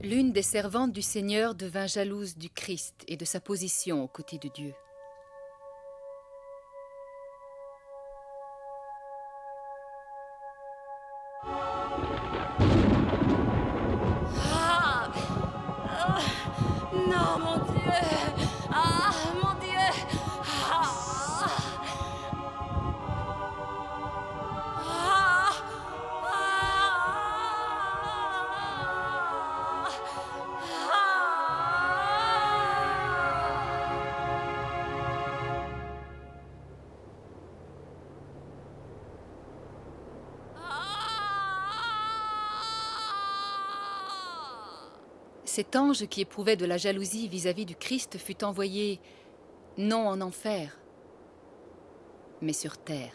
L'une des servantes du Seigneur devint jalouse du Christ et de sa position aux côtés de Dieu. Ah! Ah! Non, mon Dieu! Ah, mon Dieu! Ah! Ah! Cet ange qui éprouvait de la jalousie vis-à-vis du Christ fut envoyé non en enfer, mais sur terre.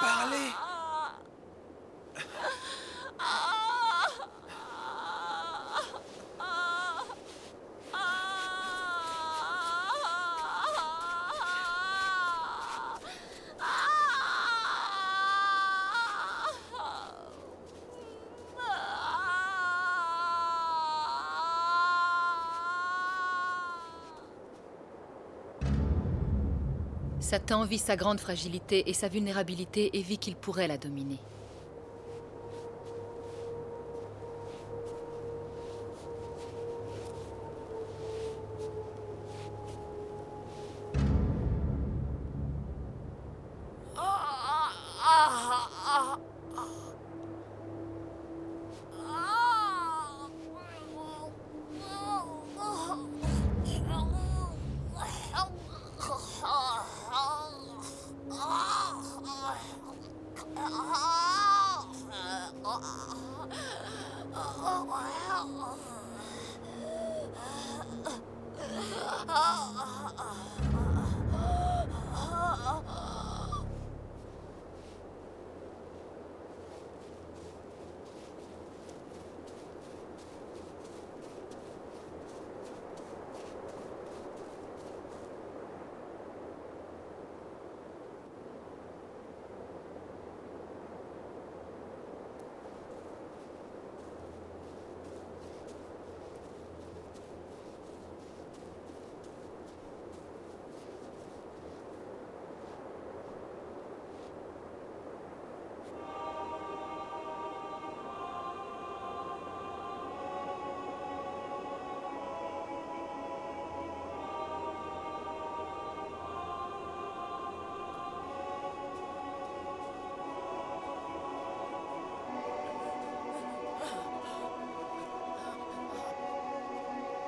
Parlez! Satan vit sa grande fragilité et sa vulnérabilité et vit qu'il pourrait la dominer.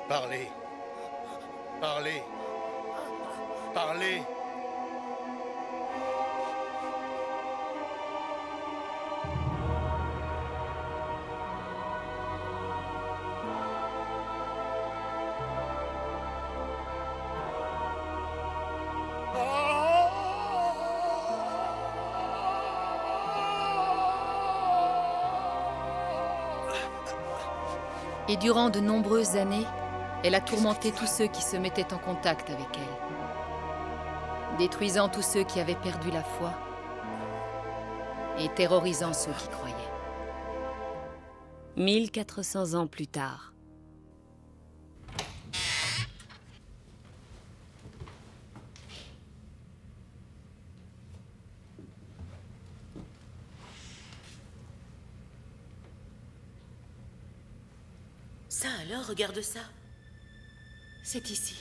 Parlez! Parlez! Parlez! Et durant de nombreuses années, elle a tourmenté tous ceux qui se mettaient en contact avec elle, détruisant tous ceux qui avaient perdu la foi et terrorisant ceux qui croyaient. 1400 ans plus tard. Ça alors, regarde ça. C'est ici.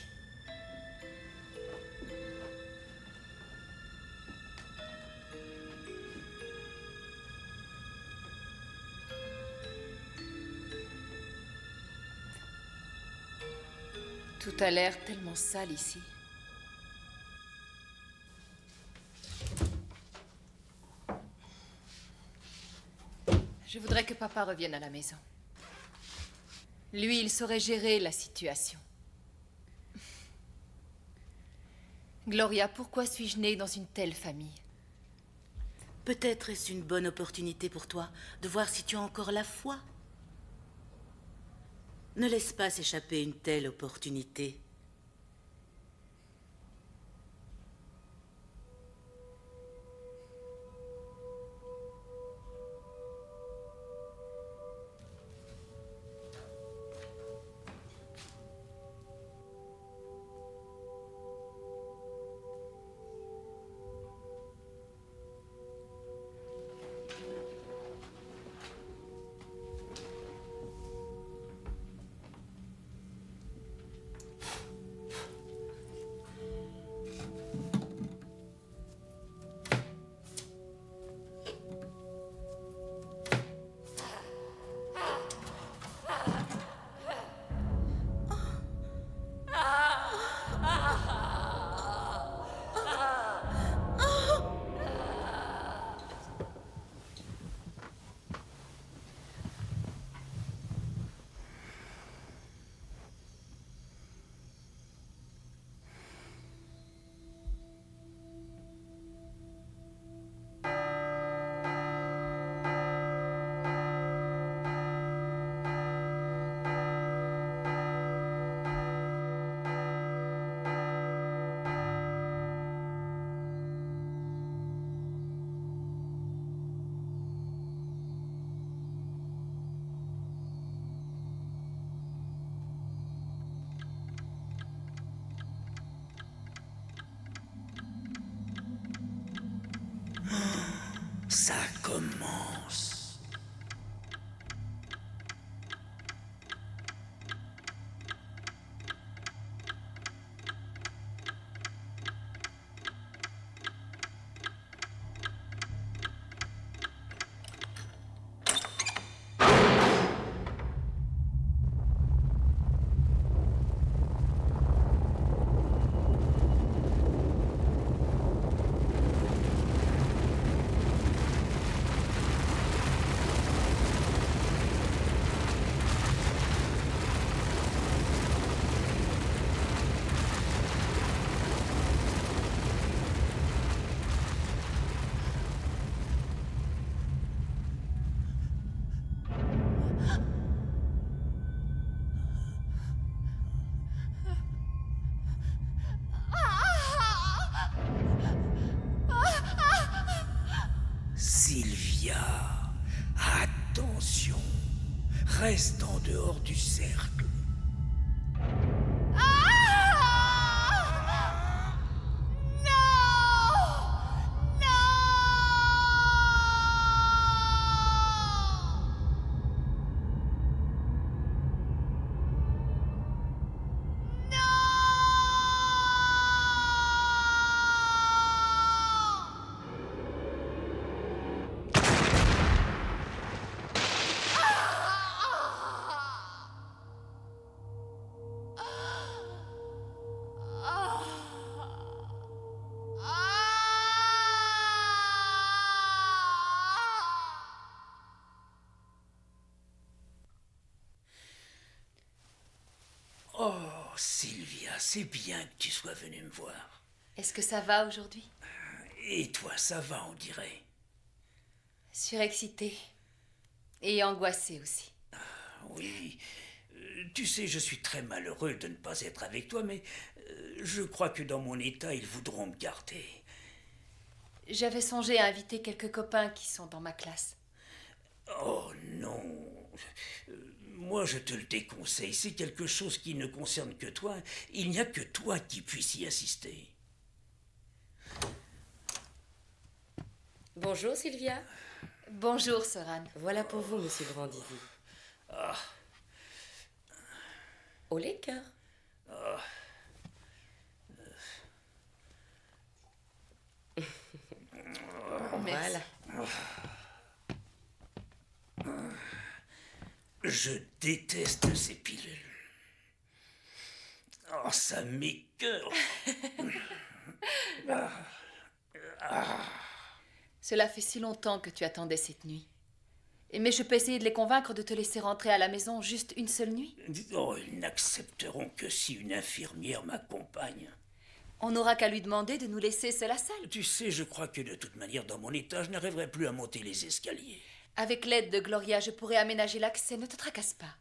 Tout a l'air tellement sale ici. Je voudrais que papa revienne à la maison. Lui, il saurait gérer la situation. Gloria, pourquoi suis-je née dans une telle famille? Peut-être est-ce une bonne opportunité pour toi de voir si tu as encore la foi. Ne laisse pas s'échapper une telle opportunité. Ça commence. Sylvia, attention, reste en dehors du cercle. Oh, Sylvia, c'est bien que tu sois venue me voir. Est-ce que ça va aujourd'hui? Et toi, ça va, on dirait. Surexcitée. Et angoissée aussi. Oui, tu sais, je suis très malheureux de ne pas être avec toi, mais je crois que dans mon état, ils voudront me garder. J'avais songé à inviter quelques copains qui sont dans ma classe. Oh non, moi je te le déconseille, c'est quelque chose qui ne concerne que toi. Il n'y a que toi qui puisse y assister. Bonjour Sylvia. Bonjour, Soran. Voilà pour vous, monsieur Brandisi. Au les cœurs. Voilà. Je déteste ces pilules. Oh, ça m'écoeure. Cela fait si longtemps que tu attendais cette nuit. Mais je peux essayer de les convaincre de te laisser rentrer à la maison juste une seule nuit. Oh, ils n'accepteront que si une infirmière m'accompagne. On n'aura qu'à lui demander de nous laisser seul à salle. Tu sais, je crois que de toute manière, dans mon état, je n'arriverai plus à monter les escaliers. Avec l'aide de Gloria, je pourrais aménager l'accès. Ne te tracasse pas.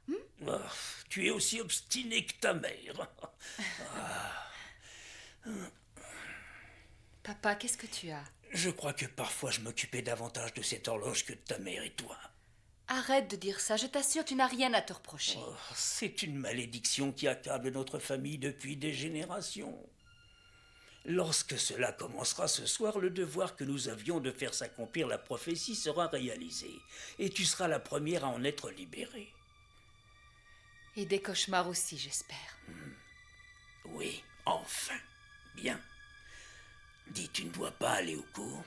Oh, tu es aussi obstiné que ta mère. Papa, qu'est-ce que tu as? Je crois que parfois je m'occupais davantage de cette horloge que de ta mère et toi. Arrête de dire ça. Je t'assure, tu n'as rien à te reprocher. Oh, c'est une malédiction qui accable notre famille depuis des générations. Lorsque cela commencera ce soir, le devoir que nous avions de faire s'accomplir la prophétie sera réalisé. Et tu seras la première à en être libérée. Et des cauchemars aussi, j'espère. Oui, enfin. Bien. Dis, tu ne dois pas aller au cours?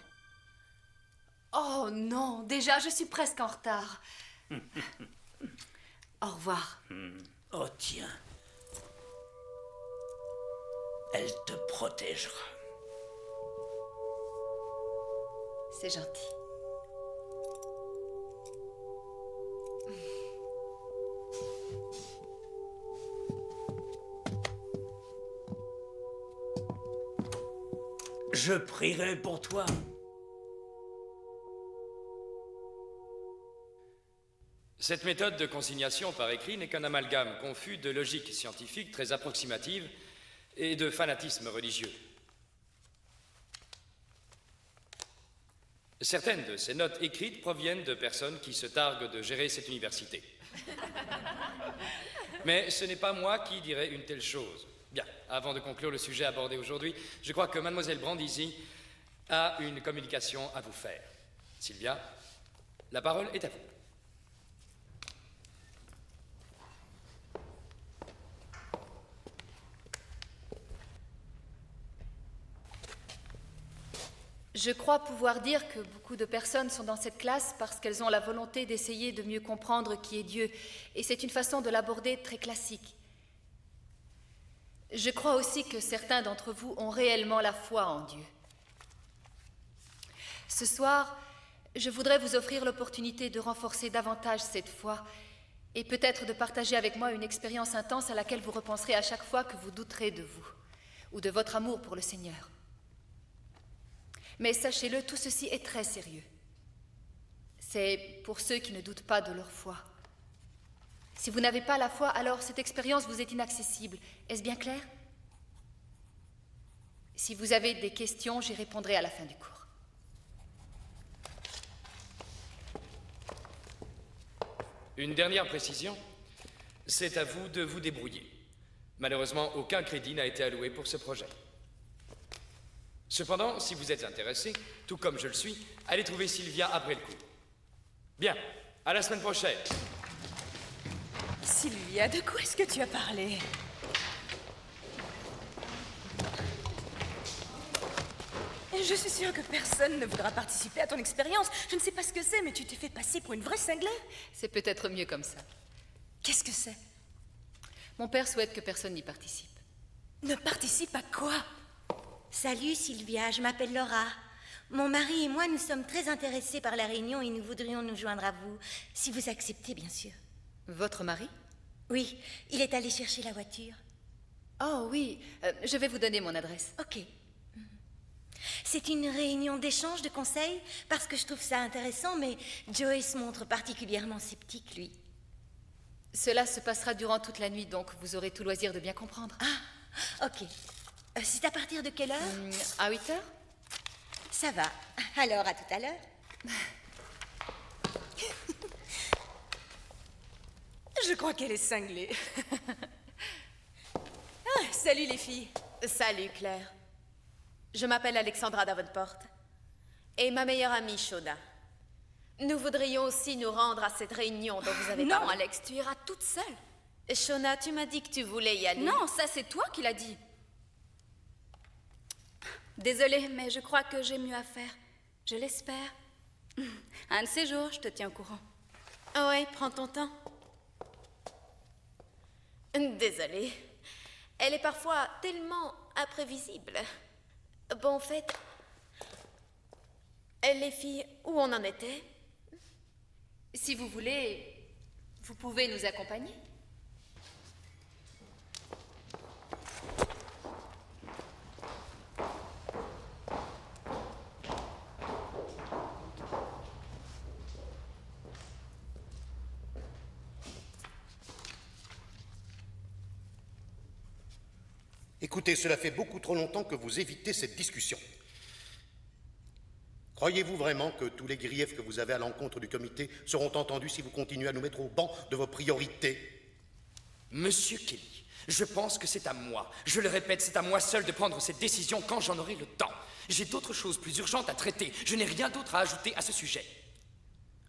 Oh non, déjà, je suis presque en retard. Au revoir. Oh tiens. Elle te protégera. C'est gentil. Je prierai pour toi. Cette méthode de consignation par écrit n'est qu'un amalgame confus de logique scientifique très approximative et de fanatisme religieux. Certaines de ces notes écrites proviennent de personnes qui se targuent de gérer cette université. Mais ce n'est pas moi qui dirai une telle chose. Bien, avant de conclure le sujet abordé aujourd'hui, je crois que mademoiselle Brandisi a une communication à vous faire. Sylvia, la parole est à vous. Je crois pouvoir dire que beaucoup de personnes sont dans cette classe parce qu'elles ont la volonté d'essayer de mieux comprendre qui est Dieu. Et c'est une façon de l'aborder très classique. Je crois aussi que certains d'entre vous ont réellement la foi en Dieu. Ce soir, je voudrais vous offrir l'opportunité de renforcer davantage cette foi et peut-être de partager avec moi une expérience intense à laquelle vous repenserez à chaque fois que vous douterez de vous ou de votre amour pour le Seigneur. Mais sachez-le, tout ceci est très sérieux. C'est pour ceux qui ne doutent pas de leur foi. Si vous n'avez pas la foi, alors cette expérience vous est inaccessible. Est-ce bien clair? Si vous avez des questions, j'y répondrai à la fin du cours. Une dernière précision, c'est à vous de vous débrouiller. Malheureusement, aucun crédit n'a été alloué pour ce projet. Cependant, si vous êtes intéressé, tout comme je le suis, allez trouver Sylvia après le cours. Bien, à la semaine prochaine. Sylvia, de quoi est-ce que tu as parlé? Je suis sûre que personne ne voudra participer à ton expérience. Je ne sais pas ce que c'est, mais tu t'es fait passer pour une vraie cinglée. C'est peut-être mieux comme ça. Qu'est-ce que c'est? Mon père souhaite que personne n'y participe. Ne participe à quoi? Salut Sylvia, je m'appelle Laura. Mon mari et moi, nous sommes très intéressés par la réunion et nous voudrions nous joindre à vous, si vous acceptez, bien sûr. Votre mari? Oui, il est allé chercher la voiture. Oh oui, je vais vous donner mon adresse. Ok. C'est une réunion d'échange de conseils, parce que je trouve ça intéressant, mais Joey se montre particulièrement sceptique, lui. Cela se passera durant toute la nuit, donc vous aurez tout loisir de bien comprendre. Ah, ok. C'est à partir de quelle heure? À 8 heures? Ça va. Alors, à tout à l'heure. Je crois qu'elle est cinglée. Salut les filles. Salut Claire. Je m'appelle Alexandra Davenport et ma meilleure amie Shona. Nous voudrions aussi nous rendre à cette réunion dont vous avez Non, parlé. Alex, tu iras toute seule. Shona, tu m'as dit que tu voulais y aller. Non, ça c'est toi qui l'as dit. Désolée, mais je crois que j'ai mieux à faire. Je l'espère. Un de ces jours, je te tiens au courant. Ah ouais, prends ton temps. Désolée. Elle est parfois tellement imprévisible. Bon, en fait... Les filles, où on en était? Si vous voulez, vous pouvez nous accompagner. Écoutez, cela fait beaucoup trop longtemps que vous évitez cette discussion. Croyez-vous vraiment que tous les griefs que vous avez à l'encontre du comité seront entendus si vous continuez à nous mettre au banc de vos priorités? Monsieur Kelly, je pense que c'est à moi. Je le répète, c'est à moi seul de prendre cette décision quand j'en aurai le temps. J'ai d'autres choses plus urgentes à traiter. Je n'ai rien d'autre à ajouter à ce sujet.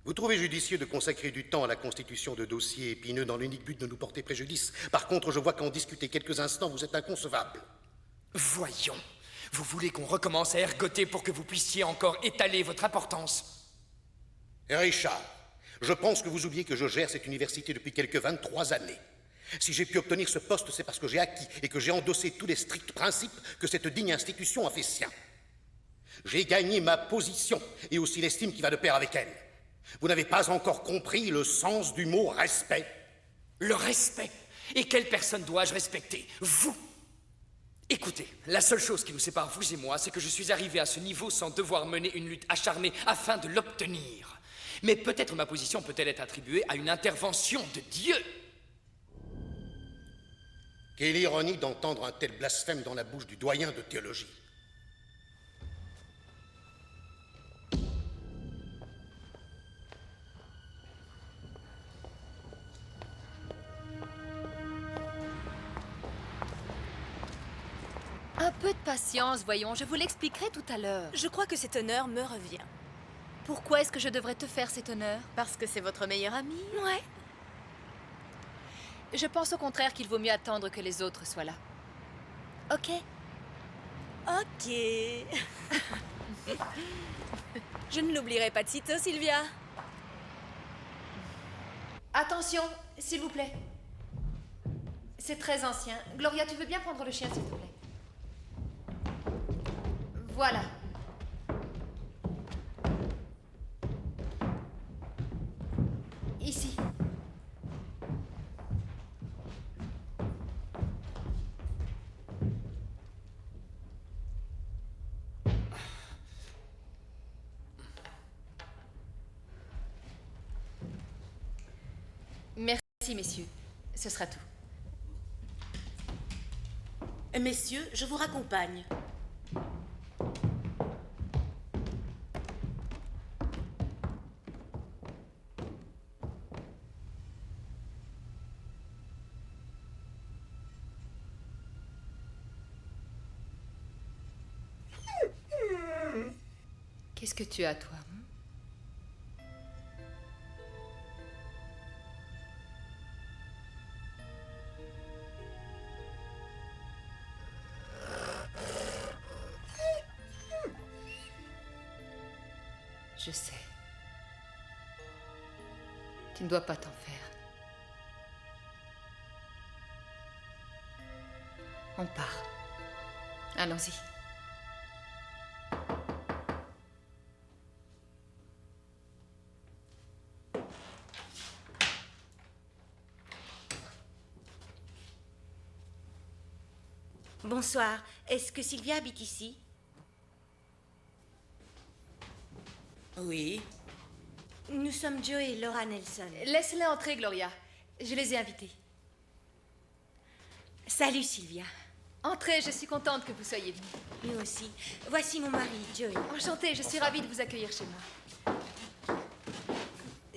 Vous trouvez judicieux de consacrer du temps à la constitution de dossiers épineux dans l'unique but de nous porter préjudice. Par contre, je vois qu'en discuter quelques instants, vous êtes inconcevable. Voyons. Vous voulez qu'on recommence à ergoter pour que vous puissiez encore étaler votre importance? Richard, je pense que vous oubliez que je gère cette université depuis quelques 23 années. Si j'ai pu obtenir ce poste, c'est parce que j'ai acquis et que j'ai endossé tous les stricts principes que cette digne institution a fait sien. J'ai gagné ma position et aussi l'estime qui va de pair avec elle. Vous n'avez pas encore compris le sens du mot respect. Le respect? Et quelle personne dois-je respecter? Vous? Écoutez, la seule chose qui nous sépare, vous et moi, c'est que je suis arrivé à ce niveau sans devoir mener une lutte acharnée afin de l'obtenir. Mais peut-être ma position peut-elle être attribuée à une intervention de Dieu. Quelle ironie d'entendre un tel blasphème dans la bouche du doyen de théologie. Un peu de patience, voyons, je vous l'expliquerai tout à l'heure. Je crois que cet honneur me revient. Pourquoi est-ce que je devrais te faire cet honneur? Parce que c'est votre meilleur ami. Ouais. Je pense au contraire qu'il vaut mieux attendre que les autres soient là. Ok? Ok. Je ne l'oublierai pas de sitôt, Sylvia. Attention, s'il vous plaît. C'est très ancien. Gloria, tu veux bien prendre le chien, s'il te plaît? Voilà. Ici. Merci, messieurs. Ce sera tout. Messieurs, je vous raccompagne. Qu'est-ce que tu as, toi? Je sais. Tu ne dois pas t'en faire. On part. Allons-y. Bonsoir. Est-ce que Sylvia habite ici? Oui. Nous sommes Joe et Laura Nelson. Laisse-les entrer, Gloria. Je les ai invités. Salut Sylvia. Entrez, je suis contente que vous soyez venus. Nous aussi. Voici mon mari, Joey. Enchantée, je suis ravie de vous accueillir chez moi.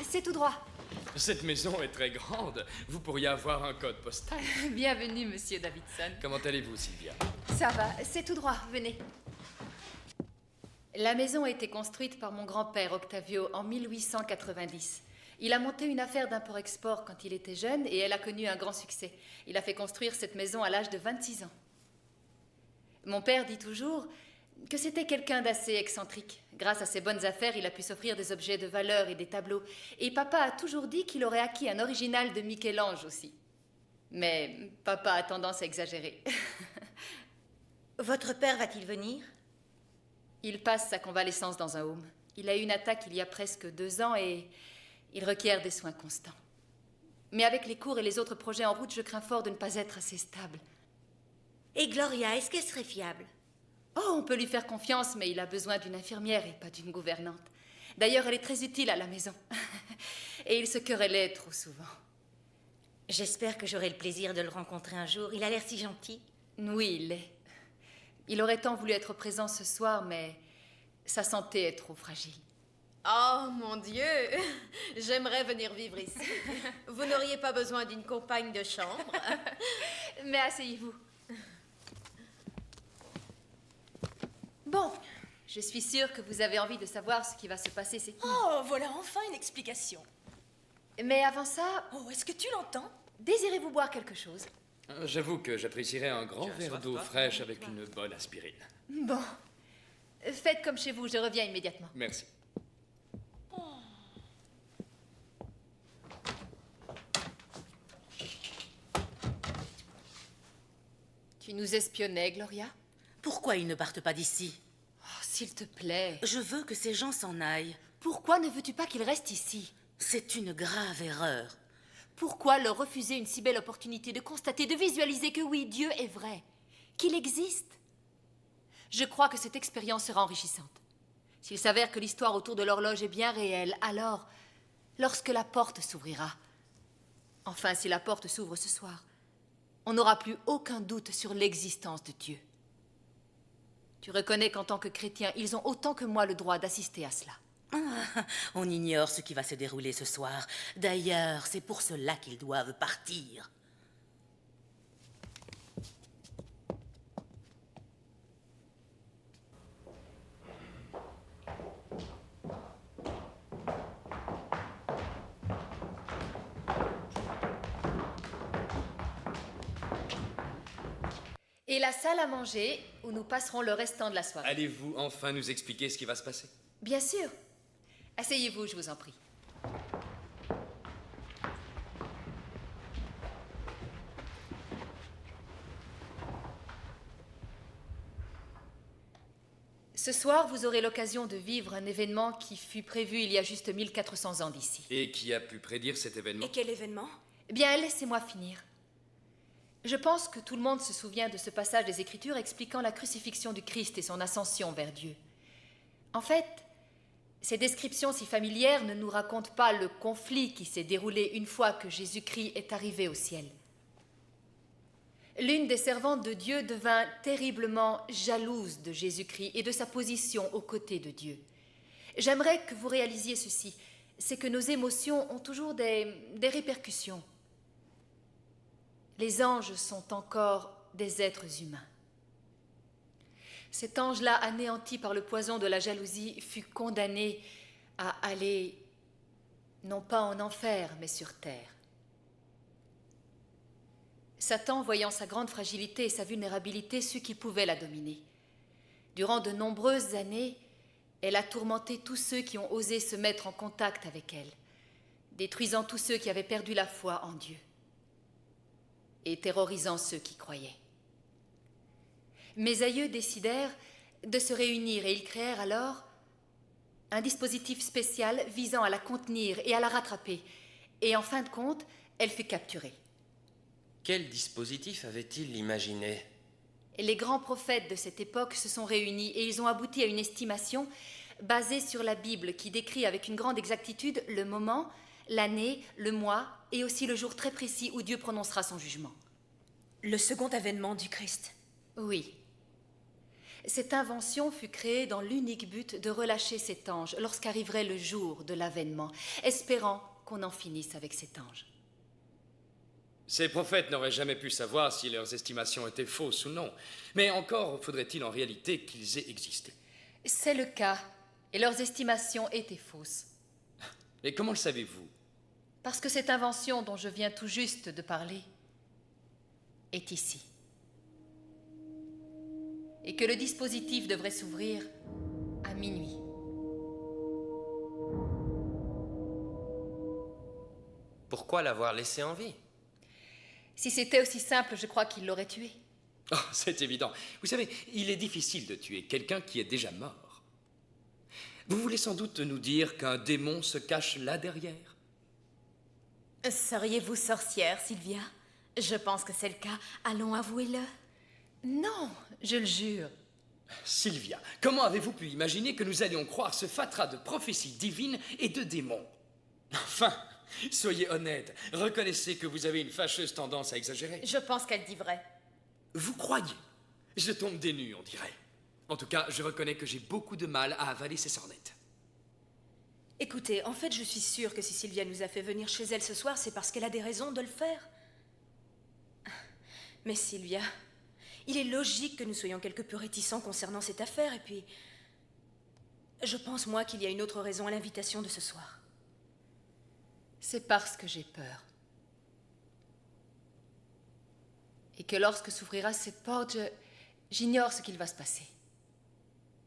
C'est tout droit. Cette maison est très grande. Vous pourriez avoir un code postal. Bienvenue, monsieur Davidson. Comment allez-vous, Sylvia? Ça va, c'est tout droit, venez. La maison a été construite par mon grand-père Octavio en 1890. Il a monté une affaire d'import-export quand il était jeune et elle a connu un grand succès. Il a fait construire cette maison à l'âge de 26 ans. Mon père dit toujours que c'était quelqu'un d'assez excentrique. Grâce à ses bonnes affaires, il a pu s'offrir des objets de valeur et des tableaux. Et papa a toujours dit qu'il aurait acquis un original de Michel-Ange aussi. Mais papa a tendance à exagérer. Votre père va-t-il venir? Il passe sa convalescence dans un home. Il a eu une attaque il y a presque 2 ans et il requiert des soins constants. Mais avec les cours et les autres projets en route, je crains fort de ne pas être assez stable. Et Gloria, est-ce qu'elle serait fiable? Oh, on peut lui faire confiance, mais il a besoin d'une infirmière et pas d'une gouvernante. D'ailleurs, elle est très utile à la maison. Et il se querellait trop souvent. J'espère que j'aurai le plaisir de le rencontrer un jour. Il a l'air si gentil. Oui, il l'est. Il aurait tant voulu être présent ce soir, mais sa santé est trop fragile. Oh mon Dieu, j'aimerais venir vivre ici. Vous n'auriez pas besoin d'une compagne de chambre? Mais asseyez-vous. Bon, je suis sûre que vous avez envie de savoir ce qui va se passer cette nuit. Oh, voilà enfin une explication. Mais avant ça, Oh, est-ce que tu l'entends? désirez-vous boire quelque chose? J'avoue que j'apprécierais un grand verre d'eau fraîche avec une bonne aspirine. Bon. Faites comme chez vous, je reviens immédiatement. Merci. Tu nous espionnais, Gloria? Pourquoi ils ne partent pas d'ici? Oh, s'il te plaît. Je veux que ces gens s'en aillent. Pourquoi ne veux-tu pas qu'ils restent ici? C'est une grave erreur. Pourquoi leur refuser une si belle opportunité de constater, de visualiser que oui, Dieu est vrai, qu'il existe? Je crois que cette expérience sera enrichissante. S'il s'avère que l'histoire autour de l'horloge est bien réelle, alors, lorsque la porte s'ouvrira, enfin si la porte s'ouvre ce soir, on n'aura plus aucun doute sur l'existence de Dieu. Tu reconnais qu'en tant que chrétiens, ils ont autant que moi le droit d'assister à cela. Ah, on ignore ce qui va se dérouler ce soir. D'ailleurs, c'est pour cela qu'ils doivent partir. Et la salle à manger, où nous passerons le restant de la soirée. Allez-vous enfin nous expliquer ce qui va se passer? Bien sûr. Asseyez-vous, je vous en prie. Ce soir, vous aurez l'occasion de vivre un événement qui fut prévu il y a juste 1400 ans d'ici. Et qui a pu prédire cet événement? Et quel événement? Eh bien, laissez-moi finir. Je pense que tout le monde se souvient de ce passage des Écritures expliquant la crucifixion du Christ et son ascension vers Dieu. En fait, ces descriptions si familières ne nous racontent pas le conflit qui s'est déroulé une fois que Jésus-Christ est arrivé au ciel. L'une des servantes de Dieu devint terriblement jalouse de Jésus-Christ et de sa position aux côtés de Dieu. J'aimerais que vous réalisiez ceci, c'est que nos émotions ont toujours des répercussions. Les anges sont encore des êtres humains. Cet ange-là, anéanti par le poison de la jalousie, fut condamné à aller, non pas en enfer, mais sur terre. Satan, voyant sa grande fragilité et sa vulnérabilité, sut qu'il pouvait la dominer. Durant de nombreuses années, elle a tourmenté tous ceux qui ont osé se mettre en contact avec elle, détruisant tous ceux qui avaient perdu la foi en Dieu et terrorisant ceux qui croyaient. Mes aïeux décidèrent de se réunir et ils créèrent alors un dispositif spécial visant à la contenir et à la rattraper. Et en fin de compte, elle fut capturée. Quel dispositif avait-il imaginé? Les grands prophètes de cette époque se sont réunis et ils ont abouti à une estimation basée sur la Bible qui décrit avec une grande exactitude le moment, l'année, le mois et aussi le jour très précis où Dieu prononcera son jugement. Le second avènement du Christ. Oui. Cette invention fut créée dans l'unique but de relâcher cet ange lorsqu'arriverait le jour de l'avènement, espérant qu'on en finisse avec cet ange. Ces prophètes n'auraient jamais pu savoir si leurs estimations étaient fausses ou non. Mais encore faudrait-il en réalité qu'ils aient existé. C'est le cas, et leurs estimations étaient fausses. Et comment le savez-vous? Parce que cette invention dont je viens tout juste de parler est ici. Et que le dispositif devrait s'ouvrir à minuit. Pourquoi l'avoir laissé en vie? Si c'était aussi simple, je crois qu'il l'aurait tué. Oh, c'est évident. Vous savez, il est difficile de tuer quelqu'un qui est déjà mort. Vous voulez sans doute nous dire qu'un démon se cache là derrière? Seriez-vous sorcière, Sylvia? Je pense que c'est le cas. Allons, avouez-le. Non, je le jure. Sylvia, comment avez-vous pu imaginer que nous allions croire ce fatras de prophéties divines et de démons? Enfin, soyez honnête, reconnaissez que vous avez une fâcheuse tendance à exagérer. Je pense qu'elle dit vrai. Vous croyez? Je tombe des nues, on dirait. En tout cas, je reconnais que j'ai beaucoup de mal à avaler ces sornettes. Écoutez, en fait, je suis sûre que si Sylvia nous a fait venir chez elle ce soir, c'est parce qu'elle a des raisons de le faire. Mais Sylvia, il est logique que nous soyons quelque peu réticents concernant cette affaire, et puis... Je pense, moi, qu'il y a une autre raison à l'invitation de ce soir. C'est parce que j'ai peur. Et que lorsque s'ouvrira cette porte, j'ignore ce qu'il va se passer.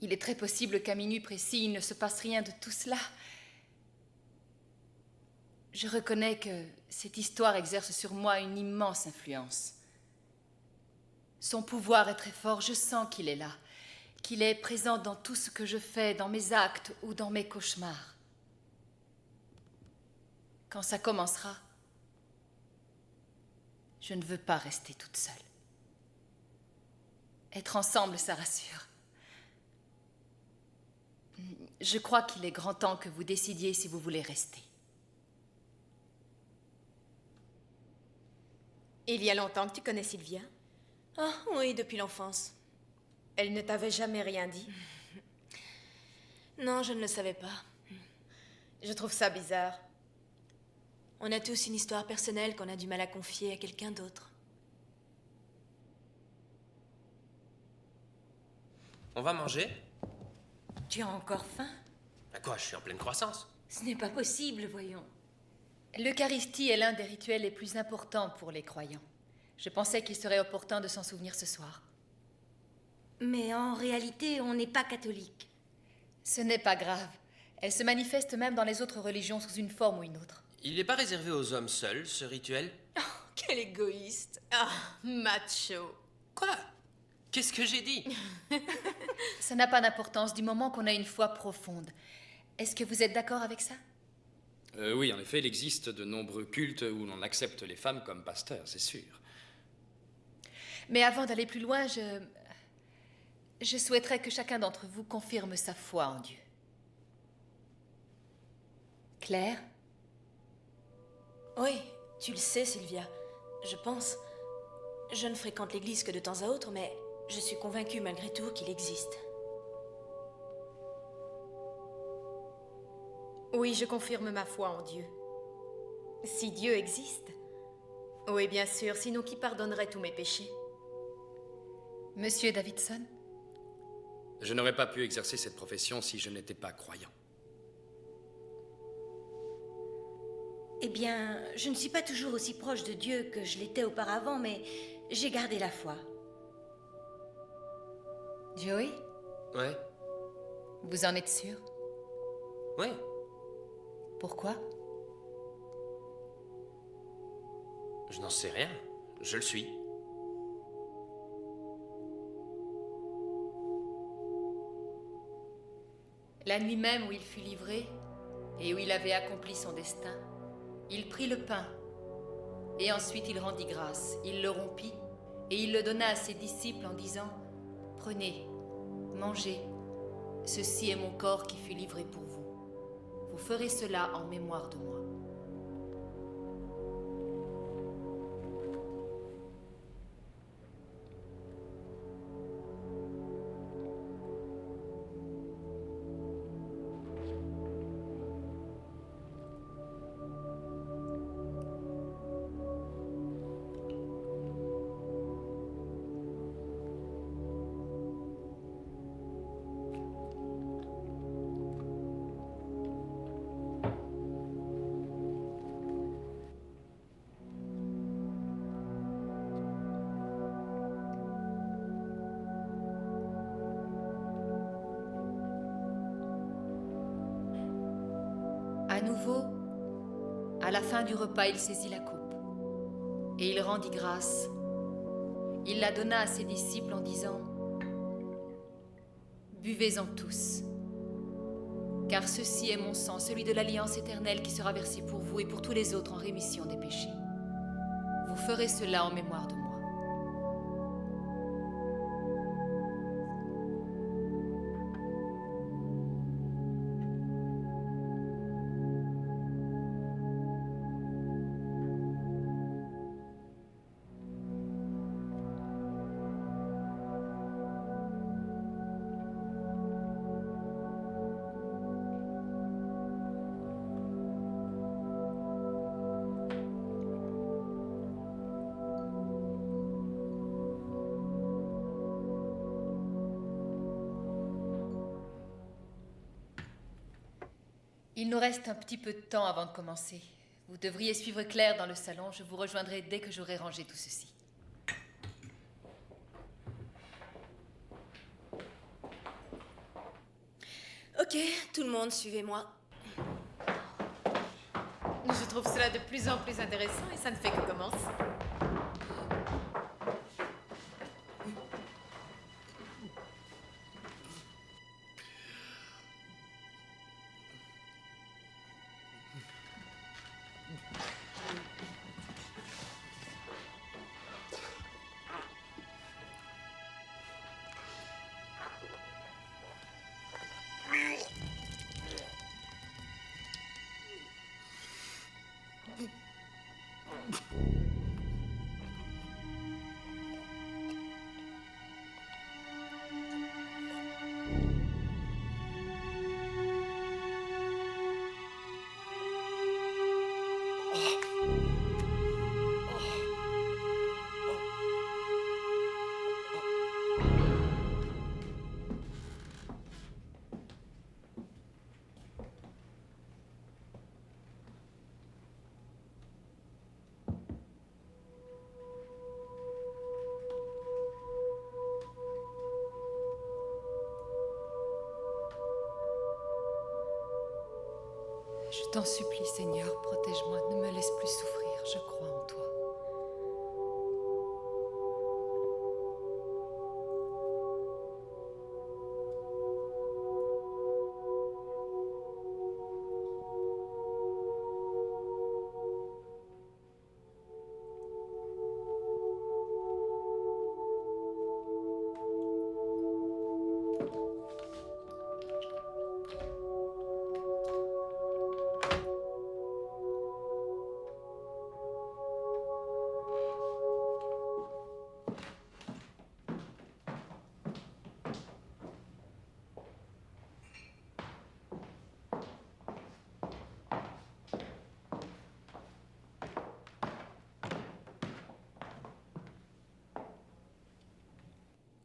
Il est très possible qu'à minuit précis, il ne se passe rien de tout cela. Je reconnais que cette histoire exerce sur moi une immense influence. Son pouvoir est très fort, je sens qu'il est là, qu'il est présent dans tout ce que je fais, dans mes actes ou dans mes cauchemars. Quand ça commencera, je ne veux pas rester toute seule. Être ensemble, ça rassure. Je crois qu'il est grand temps que vous décidiez si vous voulez rester. Il y a longtemps que tu connais Sylvia? Ah, oui, depuis l'enfance. Elle ne t'avait jamais rien dit? Non, je ne le savais pas. Je trouve ça bizarre. On a tous une histoire personnelle qu'on a du mal à confier à quelqu'un d'autre. On va manger? Tu as encore faim? À quoi? Je suis en pleine croissance. Ce n'est pas possible, voyons. L'Eucharistie est l'un des rituels les plus importants pour les croyants. Je pensais qu'il serait opportun de s'en souvenir ce soir. Mais en réalité, on n'est pas catholique. Ce n'est pas grave. Elle se manifeste même dans les autres religions sous une forme ou une autre. Il n'est pas réservé aux hommes seuls, ce rituel? Quel égoïste! Ah, macho. Quoi? Qu'est-ce que j'ai dit? Ça n'a pas d'importance du moment qu'on a une foi profonde. Est-ce que vous êtes d'accord avec ça? Oui, en effet, il existe de nombreux cultes où l'on accepte les femmes comme pasteurs, c'est sûr. Mais avant d'aller plus loin, je souhaiterais que chacun d'entre vous confirme sa foi en Dieu. Claire? Oui, tu le sais, Sylvia. Je pense. Je ne fréquente l'église que de temps à autre, mais je suis convaincue malgré tout qu'il existe. Oui, je confirme ma foi en Dieu. Si Dieu existe. Oui, bien sûr, sinon qui pardonnerait tous mes péchés? Monsieur Davidson? Je n'aurais pas pu exercer cette profession si je n'étais pas croyant. Eh bien, je ne suis pas toujours aussi proche de Dieu que je l'étais auparavant, mais j'ai gardé la foi. Joey? Ouais. Vous en êtes sûr? Ouais. Pourquoi? Je n'en sais rien. Je le suis. La nuit même où il fut livré et où il avait accompli son destin, il prit le pain et ensuite il rendit grâce. Il le rompit et il le donna à ses disciples en disant « Prenez, mangez, ceci est mon corps qui fut livré pour vous. Vous ferez cela en mémoire de moi. » nouveau, à la fin du repas, il saisit la coupe. Et il rendit grâce. Il la donna à ses disciples en disant « Buvez-en tous, car ceci est mon sang, celui de l'alliance éternelle qui sera versé pour vous et pour tous les autres en rémission des péchés. Vous ferez cela en mémoire de moi. » Il nous reste un petit peu de temps avant de commencer. Vous devriez suivre Claire dans le salon. Je vous rejoindrai dès que j'aurai rangé tout ceci. Ok, tout le monde, suivez-moi. Je trouve cela de plus en plus intéressant et ça ne fait que commencer. Je t'en supplie, Seigneur, protège-moi, ne me laisse plus souffrir, je crois en toi.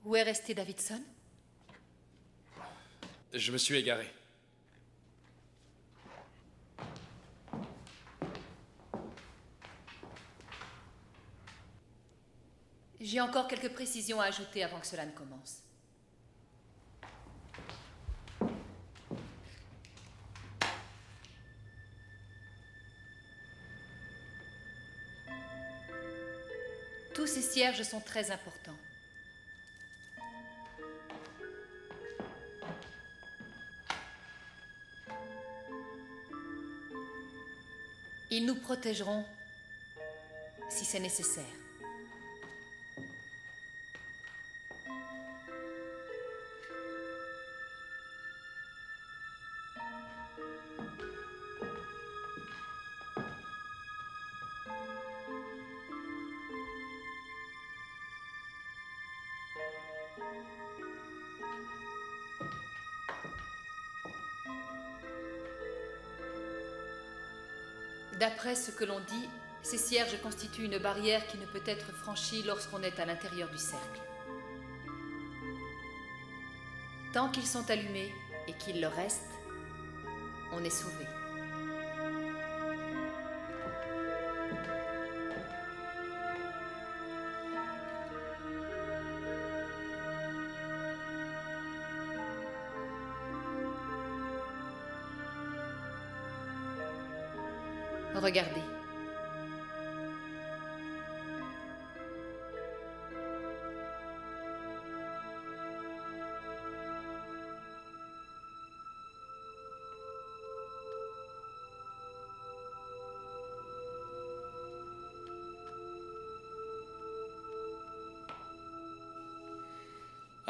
Où est resté Davidson? Je me suis égaré. J'ai encore quelques précisions à ajouter avant que cela ne commence. Tous ces cierges sont très importants. Ils nous protégeront si c'est nécessaire. D'après ce que l'on dit, ces cierges constituent une barrière qui ne peut être franchie lorsqu'on est à l'intérieur du cercle. Tant qu'ils sont allumés et qu'il le reste, on est sauvé. Regardez.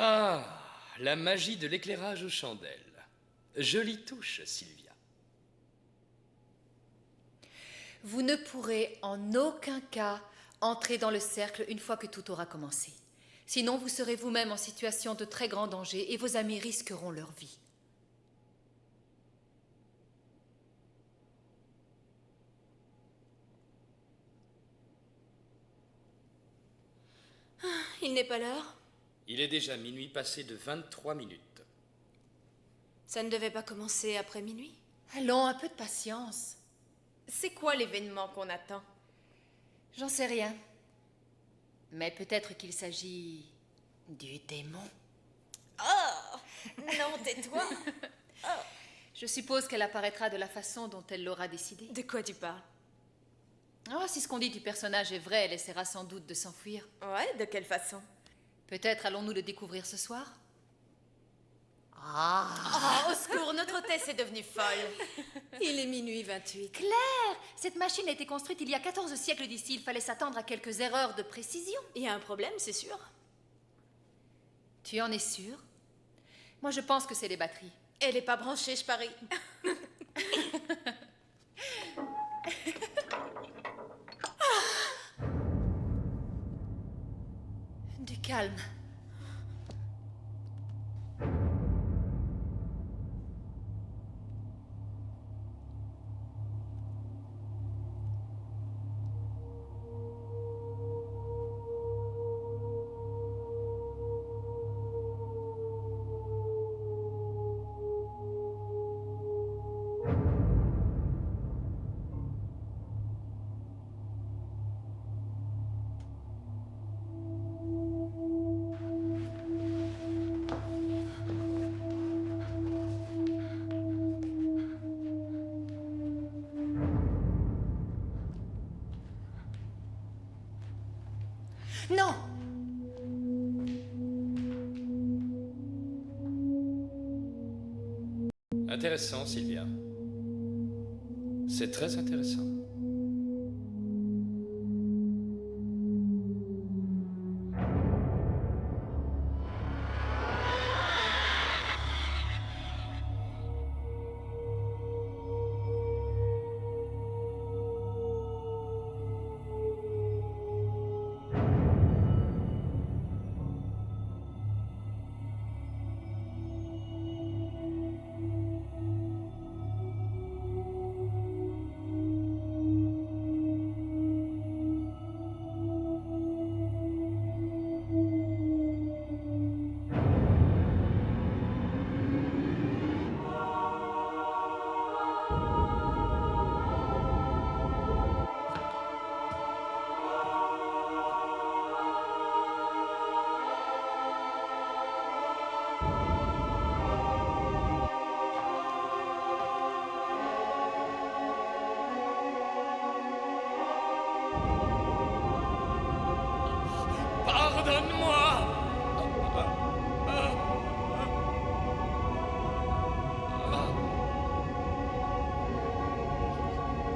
Ah, la magie de l'éclairage aux chandelles. Jolie touche, Sylvia. Vous ne pourrez en aucun cas entrer dans le cercle une fois que tout aura commencé. Sinon, vous serez vous-même en situation de très grand danger et vos amis risqueront leur vie. Il n'est pas l'heure? Il est déjà minuit passé de 23 minutes. Ça ne devait pas commencer après minuit? Allons, un peu de patience. C'est quoi l'événement qu'on attend? J'en sais rien. Mais peut-être qu'il s'agit du démon. Oh! Non, tais-toi! Je suppose qu'elle apparaîtra de la façon dont elle l'aura décidé. De quoi tu parles? Oh, si ce qu'on dit du personnage est vrai, elle essaiera sans doute de s'enfuir. Ouais, de quelle façon? Peut-être allons-nous le découvrir ce soir? Oh, au secours, notre hôtesse est devenue folle. Il est minuit 28. Claire, cette machine a été construite il y a 14 siècles d'ici. Il fallait s'attendre à quelques erreurs de précision. Il y a un problème, c'est sûr. Tu en es sûre? Moi, je pense que c'est les batteries. Elle n'est pas branchée, je parie. Du calme. Non! Intéressant, Sylvia. C'est très intéressant.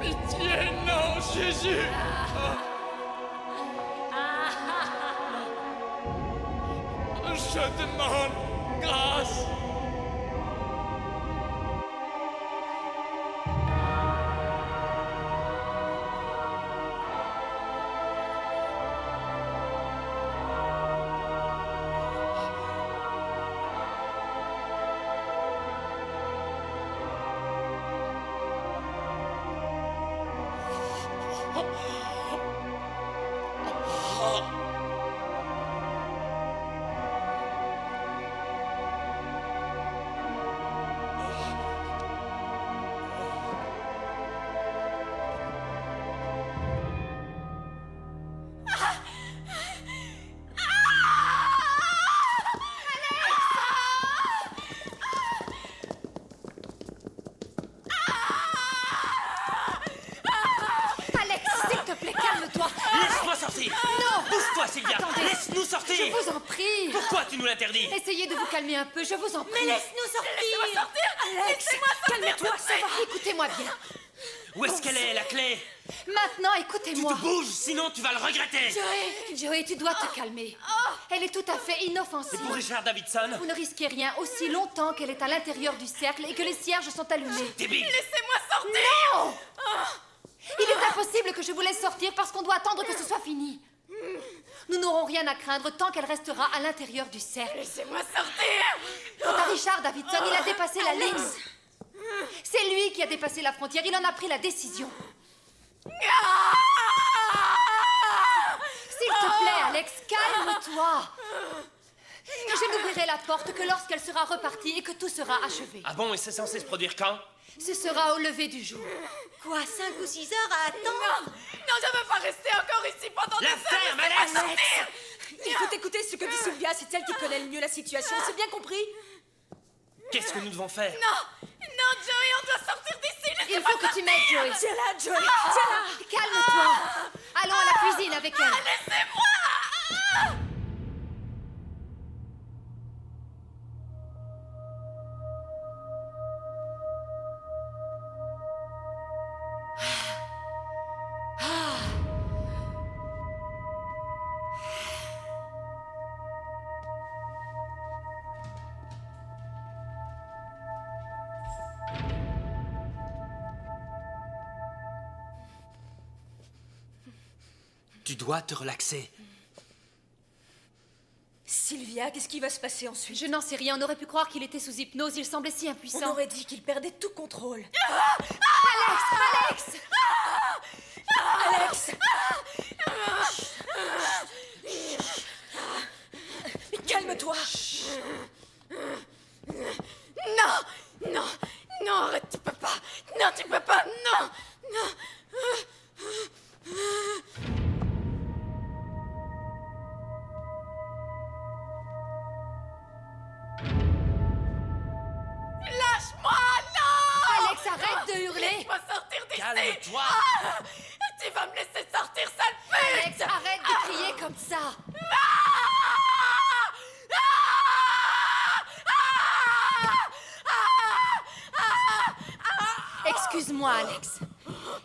Pitié, non, Jésus! Je demande grâce! sortir. Non! Bouge-toi, Sylvia. Attendez. Laisse-nous sortir. Je vous en prie! Pourquoi tu nous l'interdis? Essayez de vous calmer un peu, je vous en prie. Mais laisse-nous sortir. Laissez-moi sortir. Alex, calmez-toi, ça va. Écoutez-moi bien. Où est-ce qu'elle est, la clé? Maintenant, Tu écoutez-moi. te bouges, sinon tu vas le regretter. Joey, tu dois te calmer. Elle est tout à fait inoffensive. Et pour Richard Davidson? Vous ne risquez rien aussi longtemps qu'elle est à l'intérieur du cercle et que les cierges sont allumés. Débile. Laissez-moi sortir. Non! Il est impossible que je vous laisse sortir parce qu'on doit attendre que ce soit fini. Nous n'aurons rien à craindre tant qu'elle restera à l'intérieur du cercle. Laissez-moi sortir. Quant à Richard Davidson, il a dépassé la ligne. C'est lui qui a dépassé la frontière, il en a pris la décision. S'il te plaît, Alex, calme-toi. Je n'ouvrirai la porte que lorsqu'elle sera repartie et que tout sera achevé. Ah bon, et c'est censé se produire quand? Ce sera au lever du jour. Quoi, 5 ou 6 heures à attendre? Non, je ne veux pas rester encore ici pendant des La heures. ferme, Laissez-moi Alex! sortir. Il faut écouter ce que dit Sylvia, c'est elle qui connaît le mieux la situation, c'est bien compris? Qu'est-ce que nous devons faire? Non, Joey, on doit sortir d'ici. Il faut que tu m'aides, Joey. Tiens-la, Joey, tiens-la! Calme-toi. Allons à la cuisine avec elle. Laissez-moi. Tu dois te relaxer. Sylvia, qu'est-ce qui va se passer ensuite? Je n'en sais rien, on aurait pu croire qu'il était sous hypnose, il semblait si impuissant. On aurait dit qu'il perdait tout contrôle. Alex! Alex! Calme-toi! Non, arrête, tu peux pas. Non, tu peux pas, non. Lâche-moi, non. Alex, arrête de hurler! Laisse-moi sortir d'ici. Calme-toi. Tu vas me laisser sortir, sale pute. Alex, arrête de crier comme ça! Excuse-moi, Alex.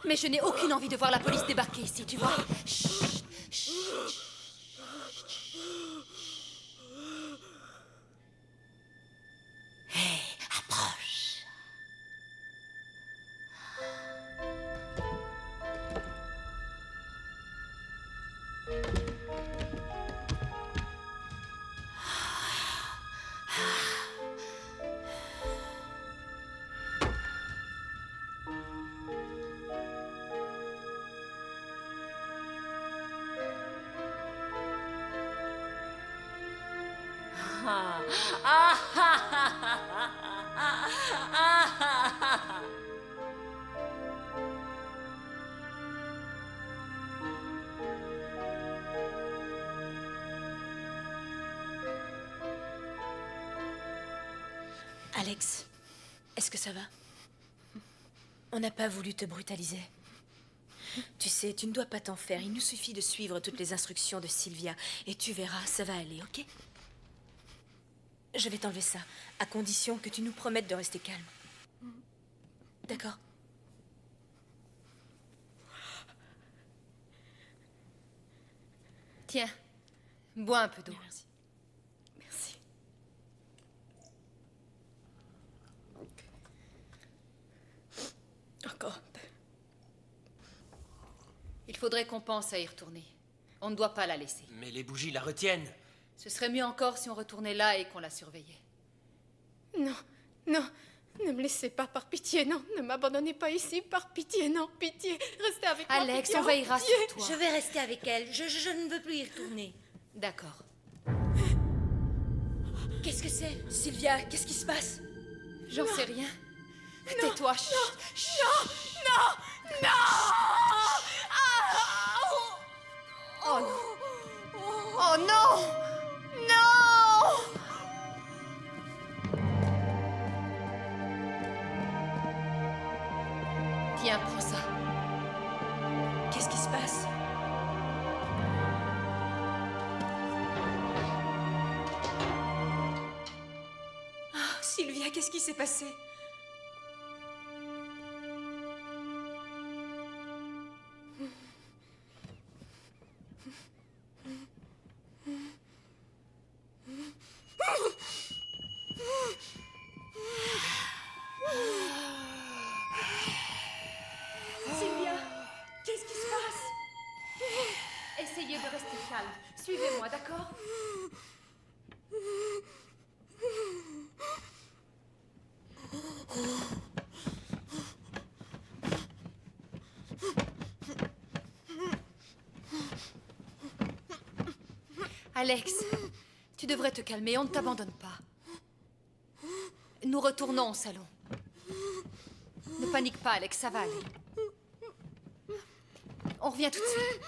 Mais je n'ai aucune envie de voir la police débarquer ici, tu vois. Chut, chut. Hé, approche. Alex, est-ce que ça va? On n'a pas voulu te brutaliser. Tu sais, tu ne dois pas t'en faire. Il nous suffit de suivre toutes les instructions de Sylvia. Et tu verras, ça va aller, ok? Je vais t'enlever ça, à condition que tu nous promettes de rester calme. D'accord? Tiens, bois un peu d'eau. Merci. Merci. Encore un peu. Il faudrait qu'on pense à y retourner. On ne doit pas la laisser. Mais les bougies la retiennent. Ce serait mieux encore si on retournait là et qu'on la surveillait. Non, ne me laissez pas, par pitié, non. Ne m'abandonnez pas ici, par pitié, non, pitié. Restez avec moi, Alex, pitié, on veillera pitié. sur toi. Je vais rester avec elle. Je ne veux plus y retourner. D'accord. Qu'est-ce que c'est? Sylvia, qu'est-ce qui se passe? J'en sais rien. Tais-toi. Non. Oh non. Oh non. Non. Tiens, prends ça. Qu'est-ce qui se passe? qu'est-ce qui s'est passé? Sylvia, qu'est-ce qui se passe? Essayez de rester calme. Suivez-moi, d'accord? Alex, tu devrais te calmer, on ne t'abandonne pas. Nous retournons au salon. Ne panique pas, Alex, ça va aller. On revient tout de suite.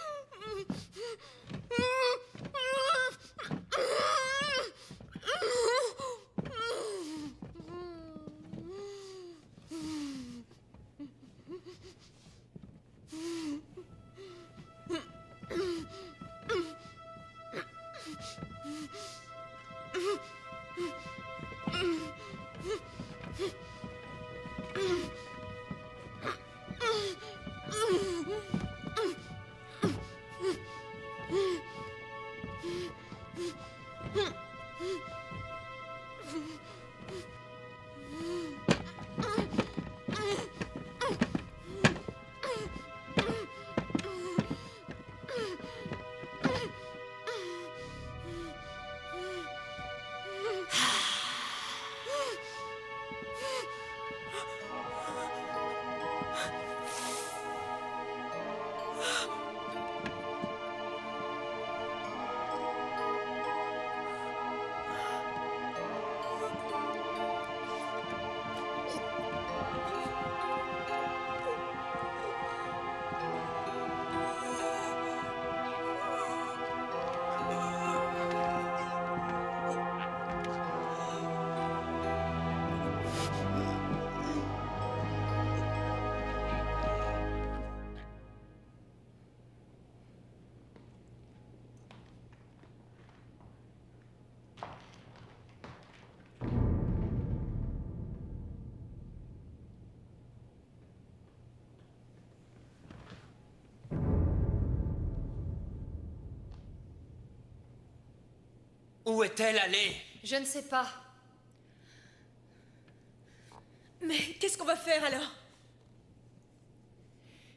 Où est-elle allée? Je ne sais pas. Mais qu'est-ce qu'on va faire alors?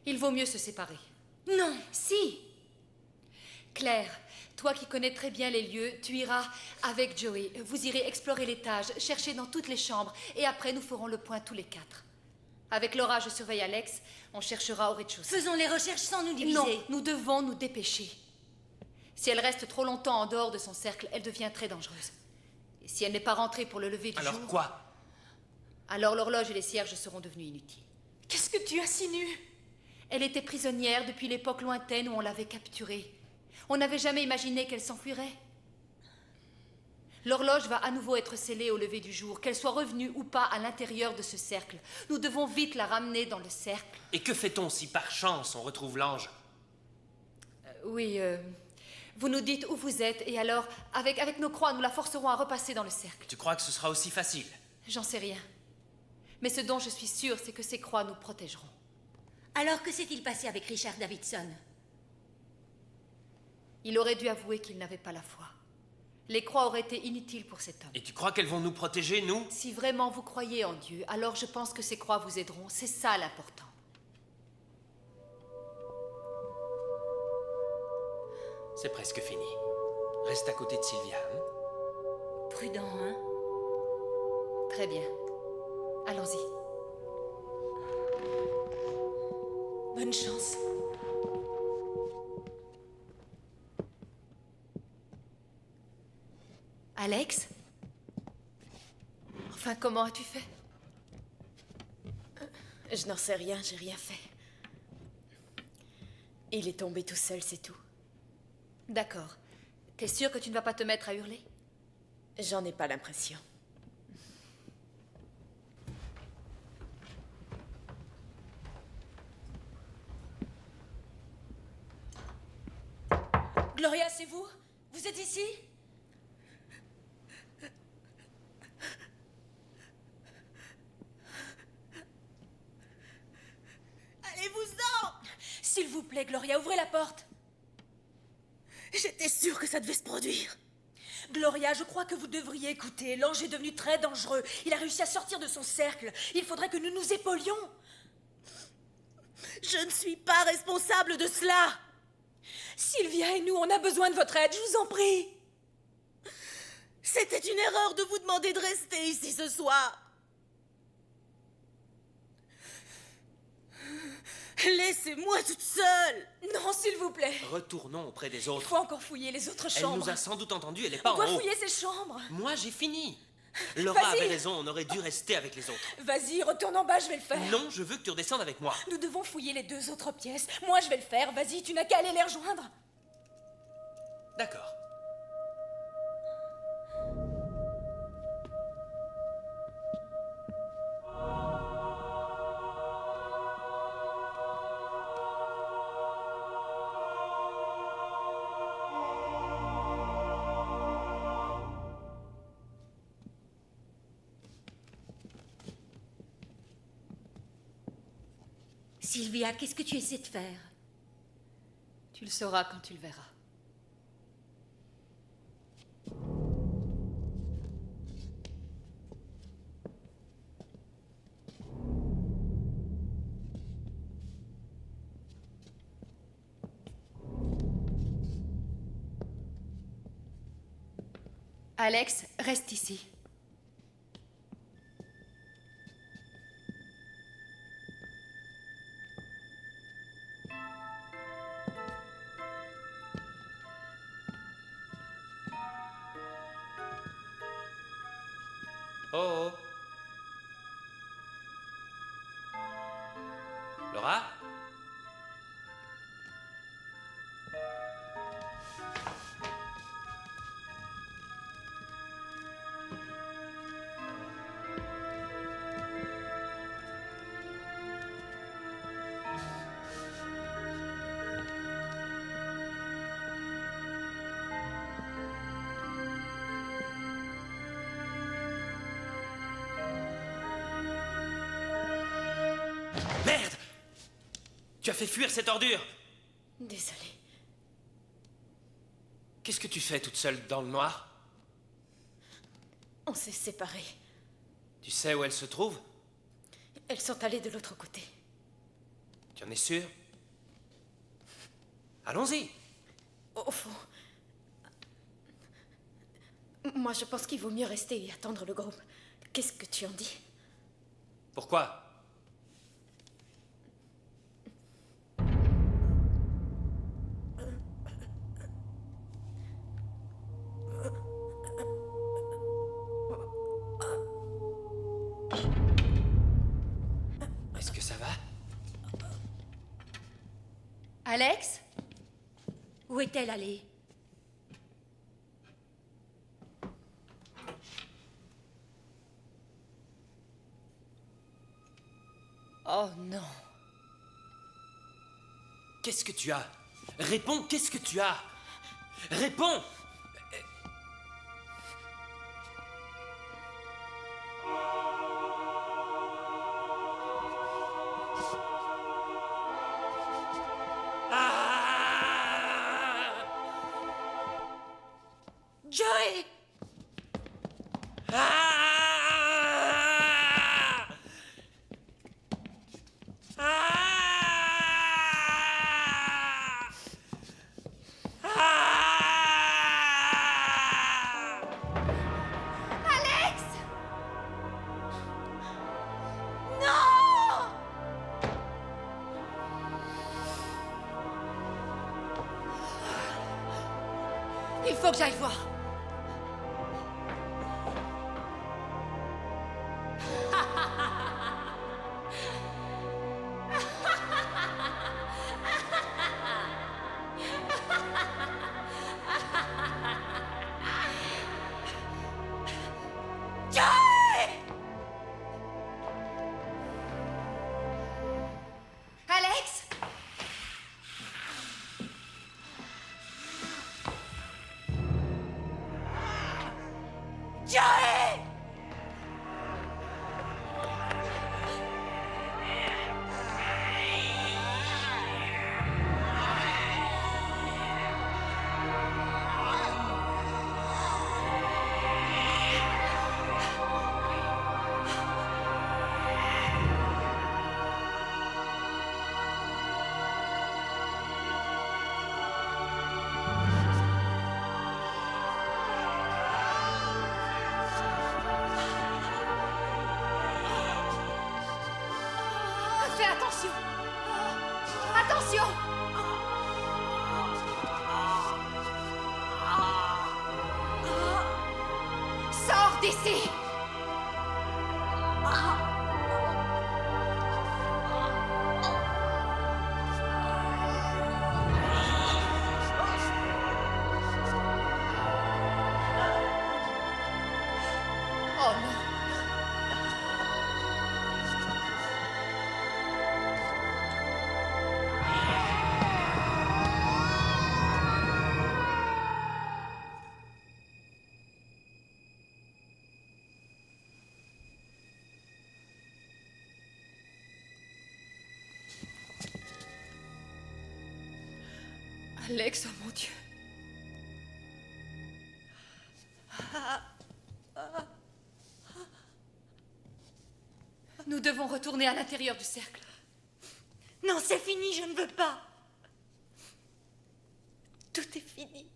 Il vaut mieux se séparer. Non. Si. Claire, toi qui connais très bien les lieux, tu iras avec Joey. Vous irez explorer l'étage, chercher dans toutes les chambres, et après nous ferons le point tous les quatre. Avec Laura, je surveille Alex, on cherchera au rez-de-chaussée. Faisons les recherches sans nous diviser. Non, nous devons nous dépêcher. Si elle reste trop longtemps en dehors de son cercle, elle devient très dangereuse. Et si elle n'est pas rentrée pour le lever du jour... Alors quoi? Alors l'horloge et les cierges seront devenus inutiles. Qu'est-ce que tu insinues? Elle était prisonnière depuis l'époque lointaine où on l'avait capturée. On n'avait jamais imaginé qu'elle s'enfuirait. L'horloge va à nouveau être scellée au lever du jour, qu'elle soit revenue ou pas à l'intérieur de ce cercle. Nous devons vite la ramener dans le cercle. Et que fait-on si par chance on retrouve l'ange? Oui, vous nous dites où vous êtes, et alors, avec nos croix, nous la forcerons à repasser dans le cercle. Tu crois que ce sera aussi facile? J'en sais rien. Mais ce dont je suis sûre, c'est que ces croix nous protégeront. Alors que s'est-il passé avec Richard Davidson? Il aurait dû avouer qu'il n'avait pas la foi. Les croix auraient été inutiles pour cet homme. Et tu crois qu'elles vont nous protéger, nous? Si vraiment vous croyez en Dieu, alors je pense que ces croix vous aideront. C'est ça l'important. C'est presque fini. Reste à côté de Sylvia, hein? Prudent, hein? Très bien. Allons-y. Bonne chance. Alex? Enfin, comment as-tu fait? Je n'en sais rien, j'ai rien fait. Il est tombé tout seul, c'est tout. D'accord. T'es sûre que tu ne vas pas te mettre à hurler? J'en ai pas l'impression. Gloria, c'est vous? Vous êtes ici? S'il vous plaît, Gloria, ouvrez la porte. J'étais sûre que ça devait se produire. Gloria, je crois que vous devriez écouter. L'ange est devenu très dangereux. Il a réussi à sortir de son cercle. Il faudrait que nous nous épaulions. Je ne suis pas responsable de cela. Sylvia et nous, on a besoin de votre aide, je vous en prie. C'était une erreur de vous demander de rester ici ce soir. Laissez-moi toute seule. Non, s'il vous plaît. Retournons auprès des Il autres. faut encore fouiller les autres Elle chambres. nous a sans doute entendus, elle est pas On doit en haut. fouiller ces chambres. Moi, j'ai fini. Laura Vas-y. avait raison, on aurait dû rester avec les autres. Vas-y, retourne en bas, je vais le faire. Non, je veux que tu redescendes avec moi. Nous devons fouiller les 2 autres pièces. Moi, je vais le faire. Vas-y, tu n'as qu'à aller les rejoindre. D'accord. Sylvia, qu'est-ce que tu essaies de faire? Tu le sauras quand tu le verras. Alex, reste ici. Oh, oh. Laura? Merde! Tu as fait fuir cette ordure! Désolée. Qu'est-ce que tu fais toute seule dans le noir? On s'est séparés. Tu sais où elle se trouve? Elles sont allées de l'autre côté. Tu en es sûr? Allons-y! Au fond... Moi, je pense qu'il vaut mieux rester et attendre le groupe. Qu'est-ce que tu en dis? Pourquoi? Est-ce que ça va? Alex? Où est-elle allée? Oh non. Qu'est-ce que tu as? Réponds, qu'est-ce que tu as? Réponds! Joey! Alex! Non! Il faut que j'aille voir. Alex! Fais attention. Attention. Sors d'ici. Oh non. Alex, oh mon Dieu. Nous devons retourner à l'intérieur du cercle. Non, c'est fini, je ne veux pas. Tout est fini.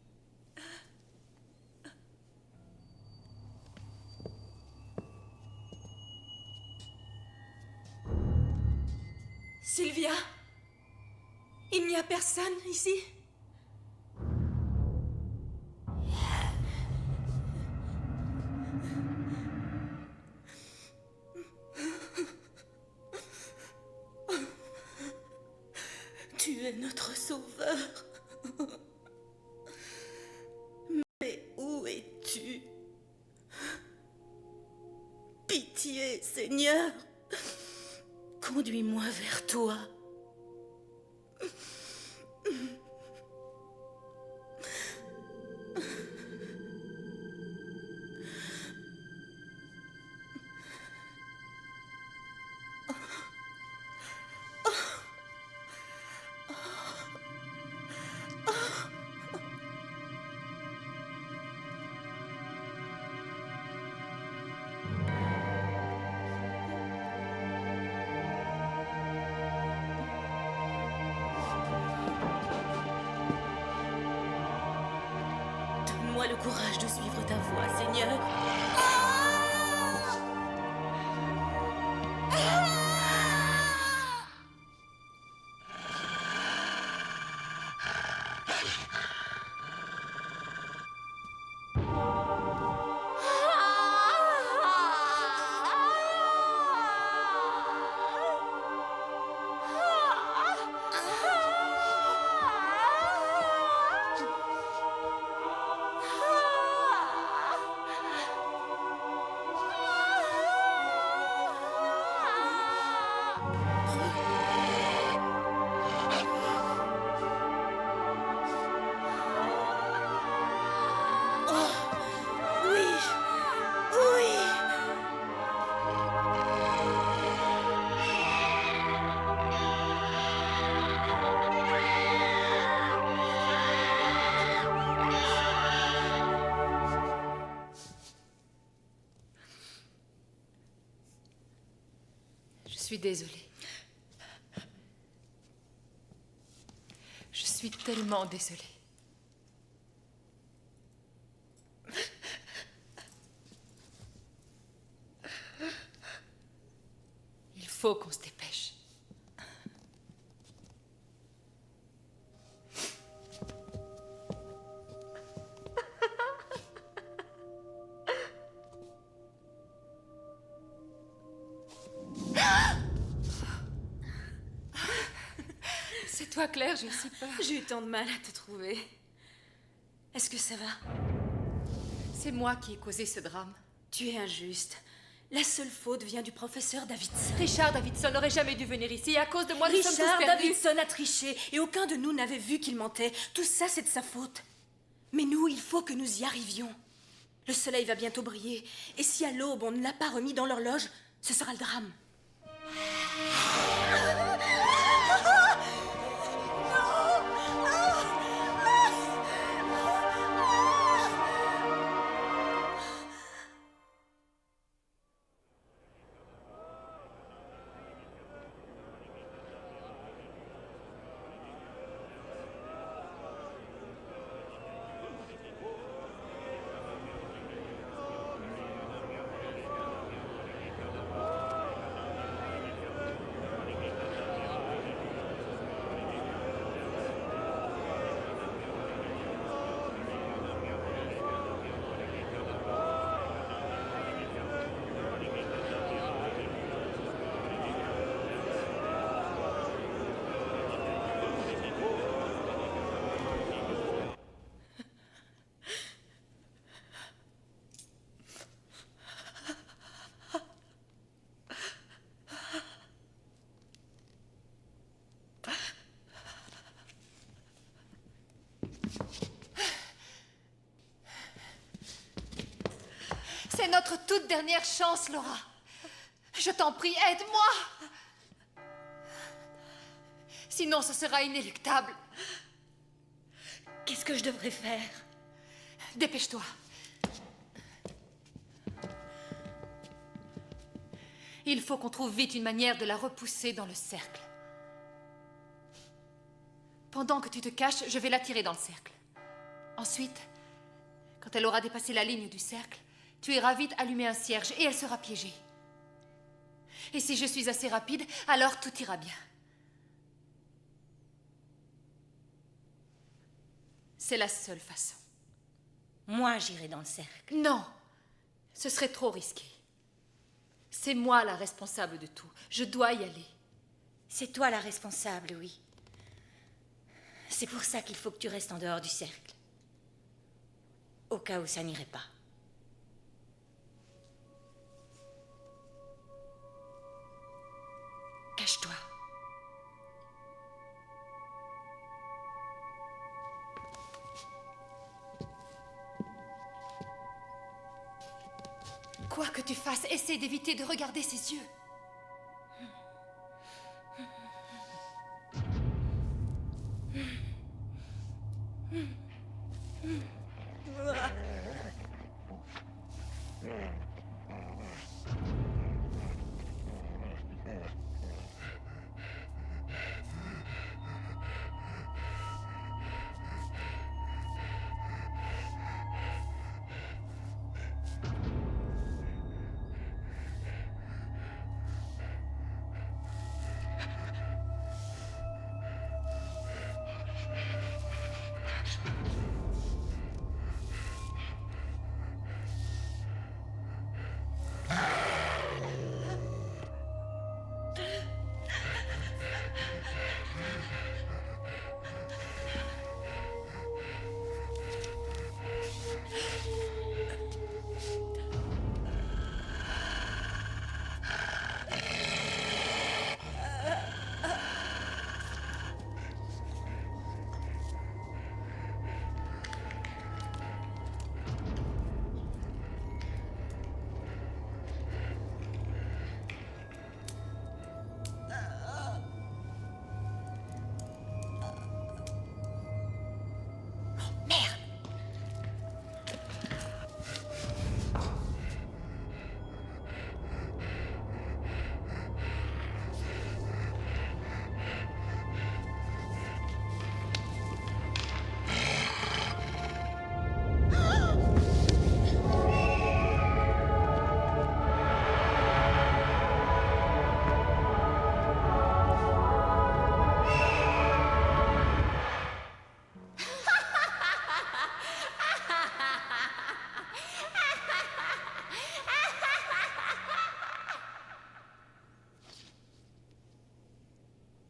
Sylvia, il n'y a personne ici? Tu es notre sauveur. Mais où es-tu? Pitié, Seigneur. Conduis-moi vers toi. Donne-moi le courage de suivre ta voie, Seigneur. Je suis désolée. Je suis tellement désolée. Il faut qu'on se dépêche. C'est toi, Claire, j'ai si peur. J'ai eu tant de mal à te trouver. Est-ce que ça va? C'est moi qui ai causé ce drame. Tu es injuste. La seule faute vient du professeur Davidson. Richard Davidson n'aurait jamais dû venir ici et à cause de moi, nous sommes tous Richard perdus. Davidson a triché et aucun de nous n'avait vu qu'il mentait. Tout ça, c'est de sa faute. Mais nous, il faut que nous y arrivions. Le soleil va bientôt briller et si à l'aube on ne l'a pas remis dans l'horloge, ce sera le drame. notre toute dernière chance, Laura. Je t'en prie, aide-moi. Sinon, ce sera inéluctable. Qu'est-ce que je devrais faire? Dépêche-toi. Il faut qu'on trouve vite une manière de la repousser dans le cercle. Pendant que tu te caches, je vais l'attirer dans le cercle. Ensuite, quand elle aura dépassé la ligne du cercle, tu iras vite allumer un cierge et elle sera piégée. Et si je suis assez rapide, alors tout ira bien. C'est la seule façon. Moi, j'irai dans le cercle. Non, ce serait trop risqué. C'est moi la responsable de tout. Je dois y aller. C'est toi la responsable, oui. C'est pour ça qu'il faut que tu restes en dehors du cercle. Au cas où ça n'irait pas. Cache-toi. Quoi que tu fasses, essaie d'éviter de regarder ses yeux.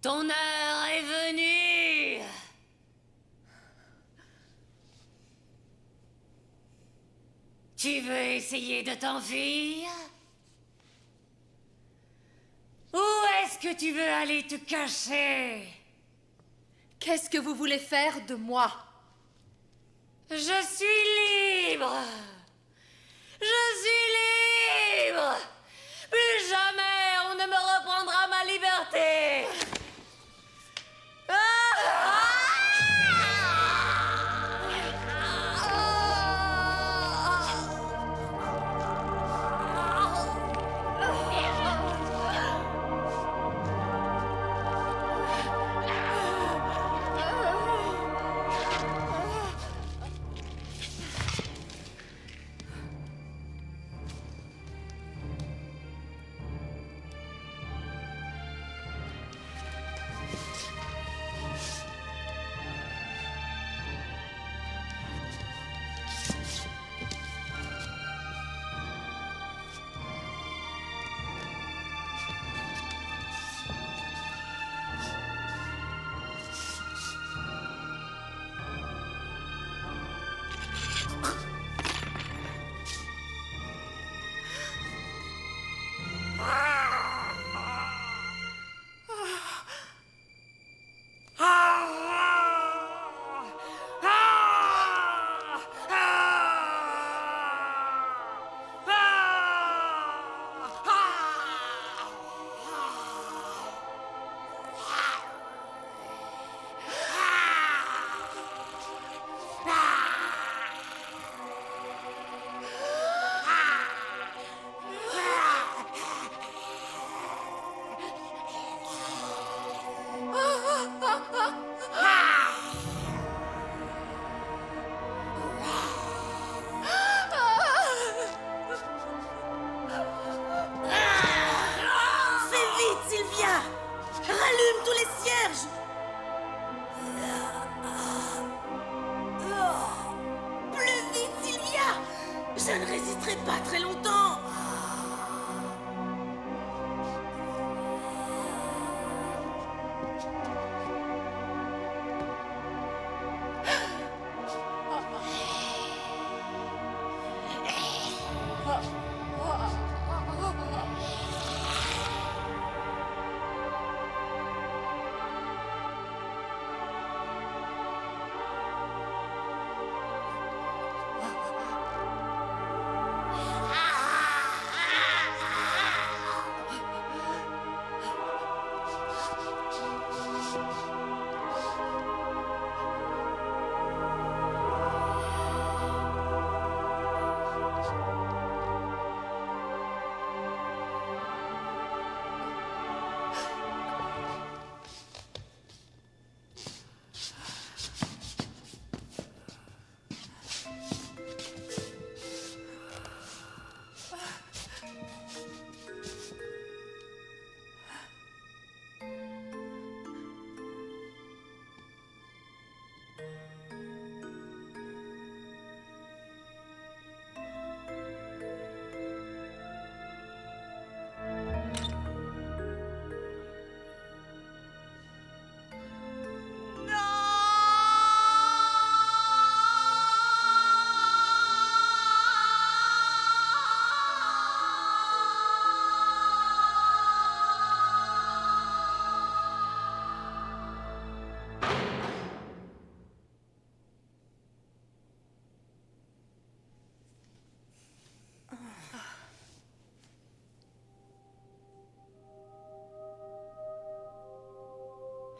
Ton heure est venue. Tu veux essayer de t'enfuir? Où est-ce que tu veux aller te cacher? Qu'est-ce que vous voulez faire de moi? Je suis libre. Je suis libre. Plus jamais on ne me reprendra ma liberté. Rallume tous les cierges! Plus vite, Sylvia! Je ne résisterai pas très longtemps!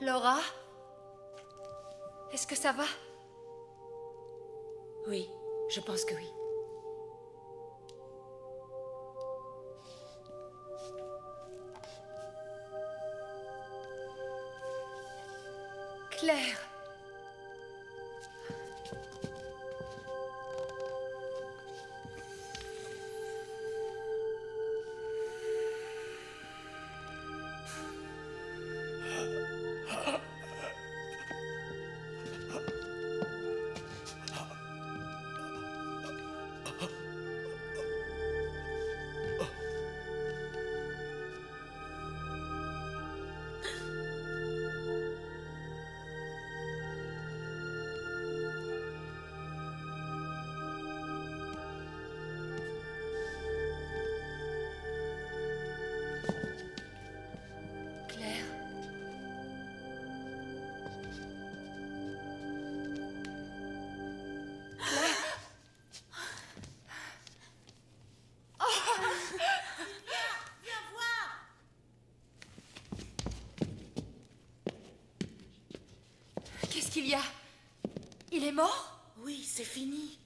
Laura? Est-ce que ça va? Oui, je pense que oui. Claire! Qu'est-ce qu'il y a? Il est mort? Oui, c'est fini.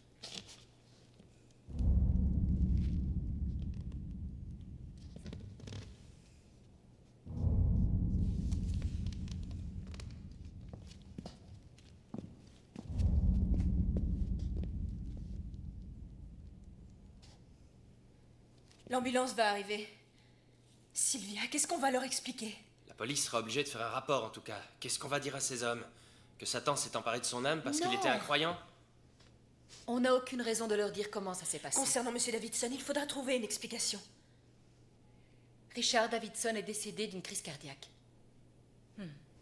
L'ambulance va arriver. Sylvia, qu'est-ce qu'on va leur expliquer? La police sera obligée de faire un rapport, en tout cas. Qu'est-ce qu'on va dire à ces hommes? Que Satan s'est emparé de son âme parce qu'il était incroyant? On n'a aucune raison de leur dire comment ça s'est passé. Concernant M. Davidson, il faudra trouver une explication. Richard Davidson est décédé d'une crise cardiaque.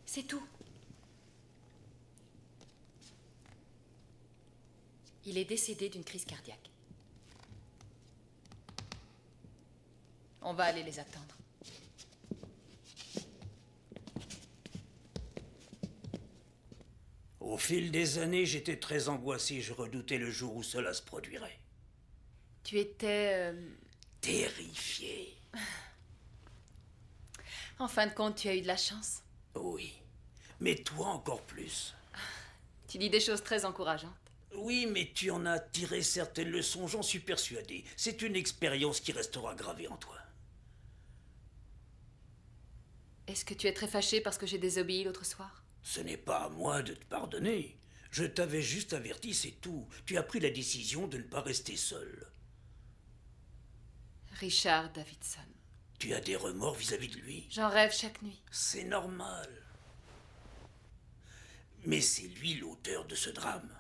C'est tout. Il est décédé d'une crise cardiaque. On va aller les attendre. Au fil des années, j'étais très angoissé. Je redoutais le jour où cela se produirait. Tu étais... Terrifié. En fin de compte, tu as eu de la chance. Oui. Mais toi encore plus. Tu dis des choses très encourageantes. Oui, mais tu en as tiré certaines leçons, j'en suis persuadé. C'est une expérience qui restera gravée en toi. Est-ce que tu es très fâché parce que j'ai désobéi l'autre soir? Ce n'est pas à moi de te pardonner. Je t'avais juste averti, c'est tout. Tu as pris la décision de ne pas rester seul. Richard Davidson. Tu as des remords vis-à-vis de lui? J'en rêve chaque nuit. C'est normal. Mais c'est lui l'auteur de ce drame.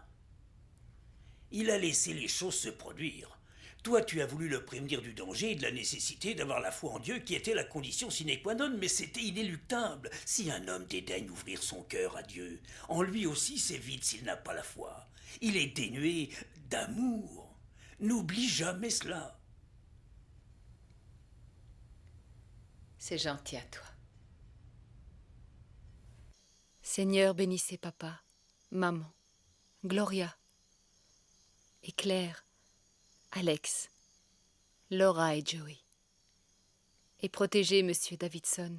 Il a laissé les choses se produire. Toi, tu as voulu le prévenir du danger et de la nécessité d'avoir la foi en Dieu qui était la condition sine qua non, mais c'était inéluctable. Si un homme dédaigne ouvrir son cœur à Dieu, en lui aussi c'est vide s'il n'a pas la foi. Il est dénué d'amour. N'oublie jamais cela. C'est gentil à toi. Seigneur, bénissez papa, maman, Gloria et Claire, Alex, Laura et Joey. Et protégez Monsieur Davidson,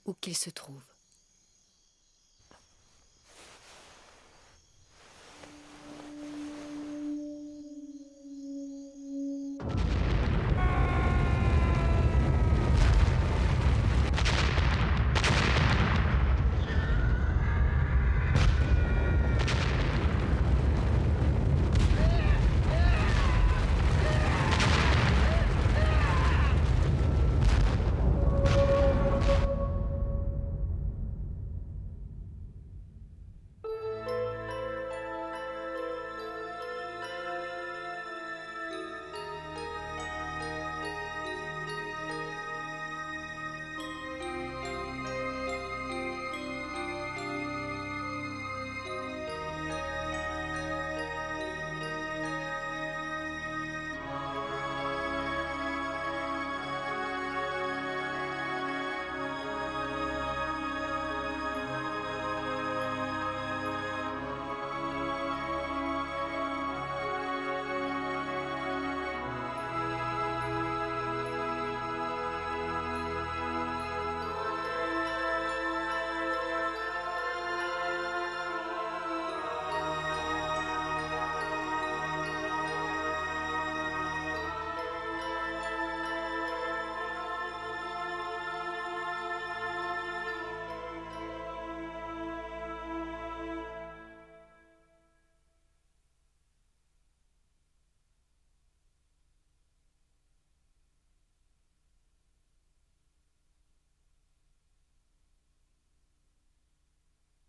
où qu'il se trouve.